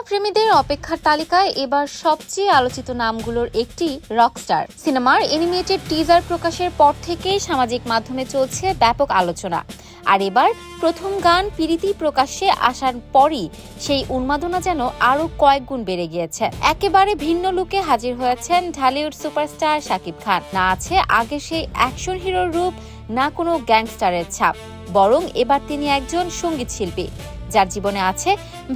প্রেমীদের অপেক্ষার তালিকায় এবার সবচেয়ে আলোচিত নামগুলোর একটি রকস্টার। সিনেমার অ্যানিমেটেড টিজার প্রকাশের পর থেকেই সামাজিক মাধ্যমে চলছে ব্যাপক আলোচনা। আর এবার প্রথম গান পিরিতি প্রকাশ্যে আসার পরই সেই উন্মাদনা যেন আরও কয়েক গুণ বেড়ে গিয়েছে। একেবারে ভিন্ন লুকে হাজির হয়েছেন ঢালিউড সুপারস্টার শাকিব খান। না আছে আগে সেই অ্যাকশন হিরোর রূপ, না কোনো গ্যাংস্টারের ছাপ, বরং এবার তিনি একজন সঙ্গীত শিল্পী যার জীবনে আছে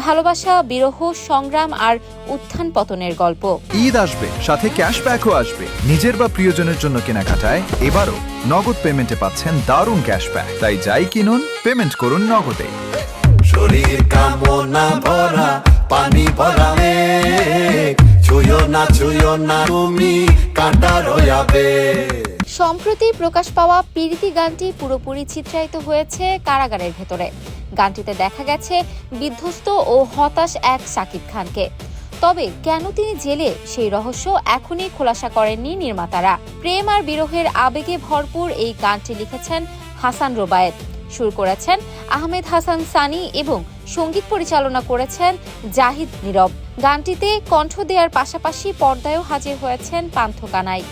ভালোবাসা, বিরহ, সংগ্রাম আর উত্থান পতনের গল্প। ঈদ আসবে, সাথে ক্যাশব্যাকও আসবে। নিজের বা প্রিয়জনের জন্য কেনাকাটায় এবারও নগদ পেমেন্টে পাচ্ছেন দারুণ ক্যাশব্যাক। তাই যাই কিনুন, পেমেন্ট করুন নগদে। শরীর কামনা ভরা, পানি ভরা ছুঁয়ো না তুমি কাঁটা রয়াবে। সম্প্রতি প্রকাশ পাওয়া পিরিতি গানটি পুরোপুরি চিত্রায়িত হয়েছে কারাগারের ভেতরে। গানটিতে দেখা গেছে বিধ্বস্ত ও হতাশ এক শাকিব খানকে। তবে কেন তিনি জেলে, সেই রহস্য এখনই খোলাসা করেননি নির্মাতারা। প্রেম আর বিরহের আবেগে ভরপুর এই গানটি লিখেছেন হাসান রোবায়েত, সুর করেছেন আহমেদ হাসান সানি এবং সঙ্গীত পরিচালনা করেছেন জাহিদ নীরব। গানটিতে কণ্ঠ দেওয়ার পাশাপাশি পর্দায়ও হাজির হয়েছেন পান্থ কানাই।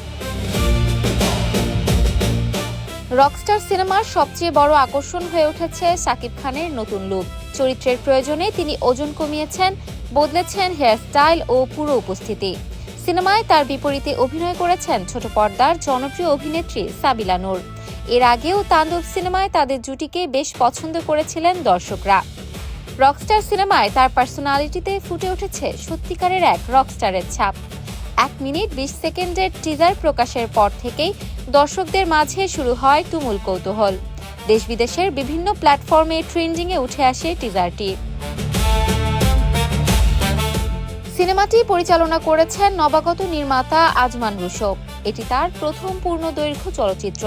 রকস্টার সিনেমার সবচেয়ে বড় আকর্ষণ হয়ে উঠেছে শাকিব খানের নতুন লুক। চরিত্রের প্রয়োজনে তিনি ওজন কমিয়েছেন, বদলেছেন হেয়ারস্টাইল ও পুরো উপস্থিতি। সিনেমায় তার বিপরীতে অভিনয় করেছেন ছোট পর্দার জনপ্রিয় অভিনেত্রী সাবিলা নূর। এর আগেও তাণ্ডব সিনেমায় তাদের জুটিকে বেশ পছন্দ করেছিলেন দর্শকরা। রকস্টার সিনেমায় তার পার্সোনালিটিতে ফুটে উঠেছে সত্যিকারের এক রকস্টারের ছাপ। 1 মিনিট 20 সেকেন্ডের টিজার প্রকাশের পর থেকেই দর্শকদের মাঝে শুরু হয় তুমুল কৌতূহল। দেশ বিদেশের বিভিন্ন প্ল্যাটফর্মে ট্রেন্ডিংয়ে উঠে আসে টিজারটি। সিনেমাটি পরিচালনা করেছেন নবাগত নির্মাতা আজমান রুশো। এটি তার প্রথম পূর্ণদৈর্ঘ্য চলচ্চিত্র।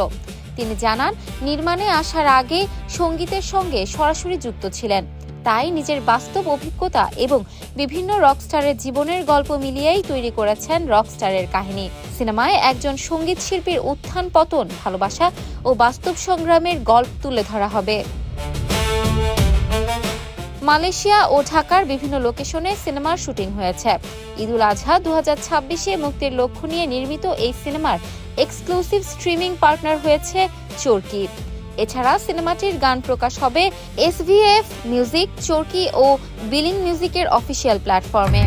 তিনি জানান, নির্মাণে আসার আগে সঙ্গীতের সঙ্গে সরাসরি যুক্ত ছিলেন, তাই নিজের বাস্তব অভিজ্ঞতা এবং বিভিন্ন রকস্টারের জীবনের গল্প মিলিয়েই তৈরি করেছেন রকস্টারের কাহিনী। সিনেমায় একজন সঙ্গীত শিল্পীর উত্থান পতন, ভালোবাসা ও বাস্তব সংগ্রামের গল্প তুলে ধরা হবে। মালয়েশিয়া ও ঢাকার বিভিন্ন লোকেশনে সিনেমার শুটিং হয়েছে। ঈদুল আজহা 2026-এ মুক্তির লক্ষ্য নিয়ে নির্মিত এই সিনেমার এক্সক্লুসিভ স্ট্রিমিং পার্টনার হয়েছে চরকি। এছাড়া সিনেমাটির গান প্রকাশ হবে SVF মিউজিক, চরকি ও বিলিং মিউজিকের অফিসিয়াল প্ল্যাটফর্মে।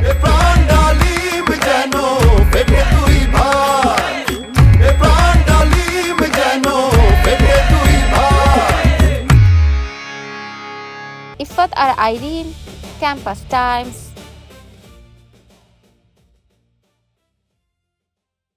ইফাত আর আইরিন, ক্যাম্পাস টাইমস।